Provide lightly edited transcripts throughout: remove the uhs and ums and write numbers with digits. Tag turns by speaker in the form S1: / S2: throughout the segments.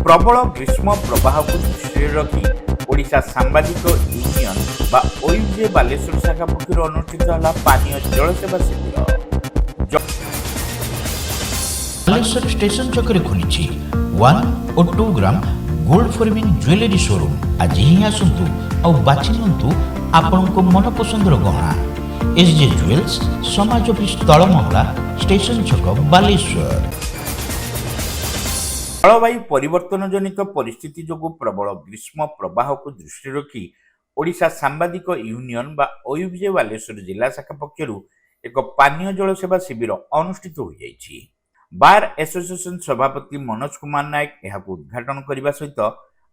S1: प्रबल ग्रीष्म प्रवाह को दृष्टि रखी ओडिशा सांबादिक यूनियन बा ओयूजे बालेश्वर शाखा पक्षर अनुष्ठित है पानीय जल सेवा शिविर।
S2: बालेश्वर स्टेशन चक्कर खुली 1 और 2 gram gold forming jewellery showroom आज ही आसतु और बाछि नियंतु आपनको मन पसंद गहना। एसजे ज्वेल्स समाज ऑफिस तलमंगला स्टेशन छक बालेश्वर।
S1: जलवायु परिवर्तन जनित परिस्थिति जोगु प्रबल ग्रीष्म प्रवाह को दृष्टि रखी ओडिशा सांबादिक यूनियन बा ओयूजे बालेश्वर जिला शाखा पक्षर एक पानीय जल सेवा शिविर अनुष्ठित हो जाइछि। बार एसोसिएशन सभापति मनोज कुमार नायक यहां उद्घाटन करने सहित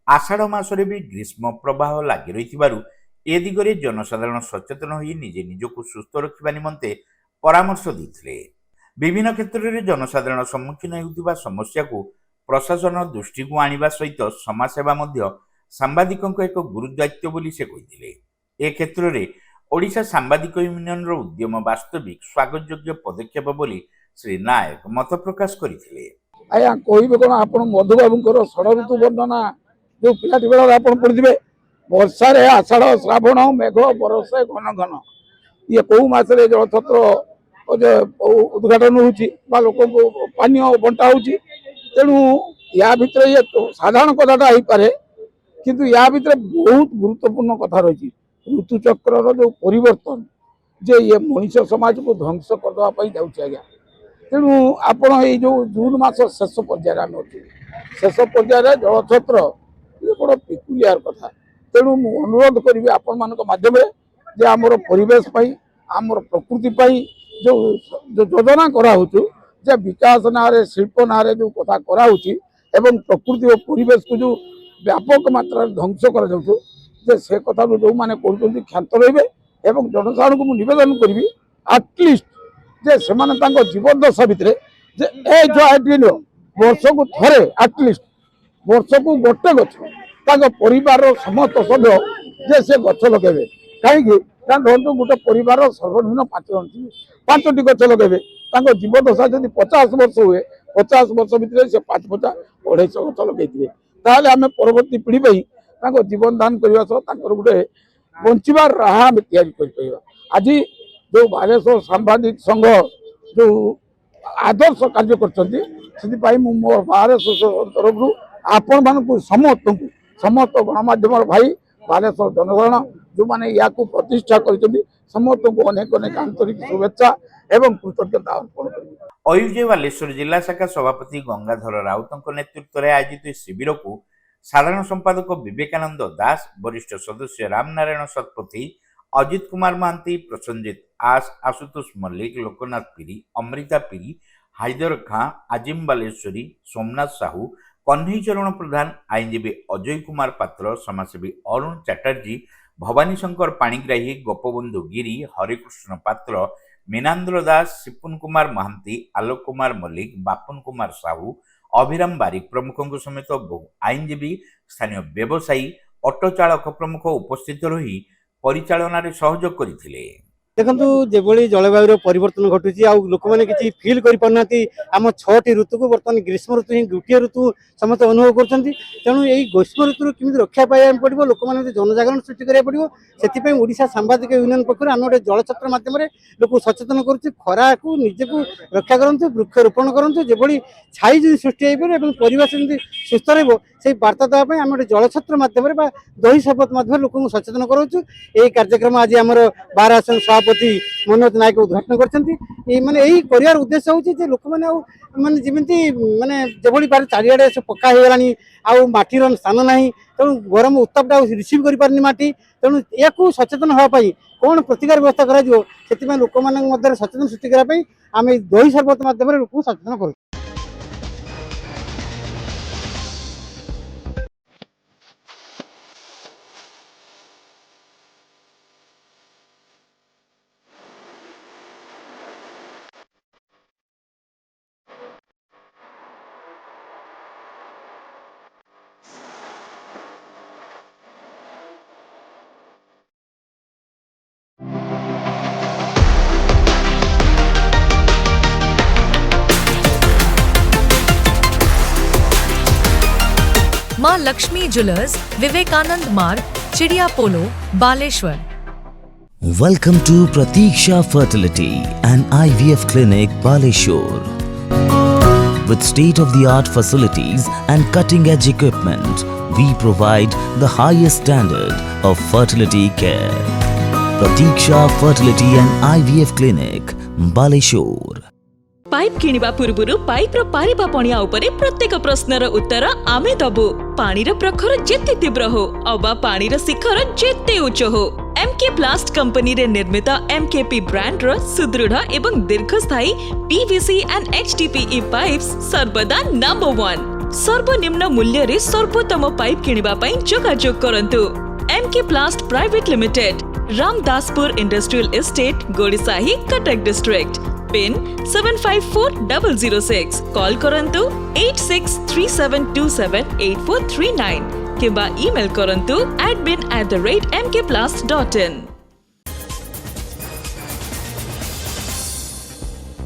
S1: आषाढ़ मासरे भी ग्रीष्म प्रवाह लगी रही ए दिगरे जनसाधारण सचेतन हो निजे निजक सुस्थ रखा निमंते परामर्श देते। विभिन्न क्षेत्र में जनसाधारण सम्मुखीन होता समस्या को प्रशासन दृष्टि को आनिबा सहित समाजसेवा मध्य सांबादिकों एक गुरुदायित्व बोली से कहिथिले। ए क्षेत्र में ओडिशा सांबादिक यूनियन रो उद्यम वास्तविक स्वागत योग्य पदक्षेप बोली श्री नायक मत प्रकाश करथिले।
S3: आया कहबे कोन आपण मधुबाबुंकर षड़ ऋतु वर्णना जो पिलाटी बेला आपण पढिथिबे वर्षा रे आषाढ़ श्रावण मेघ बरसे घन घन ये को मासरे जलछत्र उद्घाटन होउची बा लोक पानीय बंटा होउची। तेणु या भितर ये साधारण कथाटा हो पारे किंतु या भितर बहुत गुरुत्वपूर्ण कथा रही ऋतुचक्र जो परिवर्तन जे ये मनीष समाज को ध्वंस करदेवाई जाऊँगी। आज्ञा तेणु आपण ये जो जून मास शेष पर्यायर आम अच्छे शेष पर्यायर जलछत्र ये बड़ पिकुलियार कथा। तेणु मु अनुरोध करी आपण मान माध्यम जे आमर परिवेश आमर प्रकृति जो योजना कराऊ जे विकास ना शिल्प ना जो कथा कराऊँगी एवं प्रकृति और परिवेश को जो व्यापक मात्रा ध्वंस कर से कथा जो मैंने कहते क्षांत रे एवं जनसाधारण को निवेदन करी आटलिस्ट जे से जीवन दशा भितर वर्ष को थे आटलिस्ट वर्ष को गोटे गछ परिवार समस्त सभ्य जे से गछ लगे कहीं धरतु गोटे परिवार सर्वनिम्न 5 जन थे 5टी गछ लगे जीवन दशा जब 50 वर्ष हुए 50 वर्ष भितर से 5-5 250 गछ लगे आम परवर्ती पीढ़ी जीवन दान करने सह गोटे बंचार राह आम या आज जो बालेश्वर सांबादिक संघ जो आदर्श कार्य कर मो बार एसोसिएशन तरफ आपण मानक समस्त गणमाध्यम भाई बालेश्वर जनसाधारण जो मैंने या प्रतिष्ठा कर समस्त को अनेक अनेक आंतरिक शुभेच्छा एवं कृतज्ञता अर्पण कर।
S1: ओयूजे बालेश्वर जिला शाखा सभापति गंगाधर राउतों नेतृत्व में आयोजित शिविर को साधारण संपादक विवेकानंद दास, वरिष्ठ सदस्य रामनारायण शतपथी, अजित कुमार महांती, प्रसन्नजित आस, आशुतोष मल्लिक, लोकनाथ पीरी, अमृता पीरी, हाइदर खां, आजिम बालेश्वरी, सोमनाथ साहू, कन्हई चरण प्रधान, आईनजीवी अजय कुमार पात्र, समाजसेवी अरुण चैटर्जी, भवानी शंकर पाणिग्राही, गोपबंधु गिरी, हरिकृष्ण पात्र, मीनांद्र दास, सिपुन कुमार महांती, आलोक कुमार मल्लिक, बापुन कुमार साहू, अभिराम बारिक प्रमुखों समेत बहु आईनजीवी, स्थानीय व्यवसायी, ऑटो चालक प्रमुख उपस्थित रही परिचालन सहयोग करथिले।
S4: देखु जो जलवायु परिवर्तन घटुची आ लोक मैंने किसी फिल करना आम 6टी ऋतु को बर्तमान ग्रीष्म ऋतु ही गोटे ऋतु समस्त अनुभव कर तेणु यही ग्रीष्म ऋतु केमी रक्षा पाइबा पड़ो लोक मैंने जनजागरण सृष्टि करा पड़ो से ओडिशा सांबादिक यूनियन पक्ष आम गोटे जलछत्र मध्यम लोक सचेतन करा को निजे को रक्षा करूँ वृक्षरोपण करूँ जो छाई जो सृष्टि हो परिवेश सुस्थ रही बार्ता देवाई आम गोटे जलछत्र मध्यम दही शपथ मध्य लोक सचेतन कराऊँ। यही कार्यक्रम आज आम बार आसन सभापति मनोज नायक उद्घाटन कर उद्देश्य हूँ लोक मैंने माने जमी माने जो बार चारिड़े सब पक्का हो गलानी आटीर स्थान ना तेणु गरम उत्तापटा रिसीव कर पारनी माटी तेणु या सचेतन होगापी कौन प्रतिकार व्यवस्था कर लोक मान सचेतन सृष्टि करने आम दही शरबत मध्यम लोक सचेतन कर।
S5: माँ लक्ष्मी ज्वेलर्स, विवेकानंद मार्ग, चिड़िया पोलो, Baleshwar.
S6: Welcome to Pratiksha Fertility and IVF Clinic, Baleshwar. With state-of-the-art facilities and cutting-edge equipment, we provide the highest standard of fertility care. Pratiksha Fertility and IVF Clinic, Baleshwar.
S7: Pipe किनिबा पूर्वरु पाइप रो पारिबा पणिया उपरे प्रत्येक प्रश्नर उत्तर आमे दबु। पानीर प्रखर जेते तीव्र हो अबा पानीर शिखर जेते उच्च हो, एमके प्लास्ट कंपनी रे निर्मित एमकेपी ब्रांड रो सुदृढ़ एवं दीर्घस्थायी पीवीसी एंड एचडीपीई पाइप्स सर्वदा नंबर 1। सर्वनिम्न मूल्य रे सर्वोत्तम पाइप किनिबा पई जोगाजोग करंतु। MK plast private limited, Ramdaspur industrial estate, Godisahi, Cuttack district. Pin 754006। Call करंतु 8637278439 किंबा ईमेल करंतु admin@mkplast.in।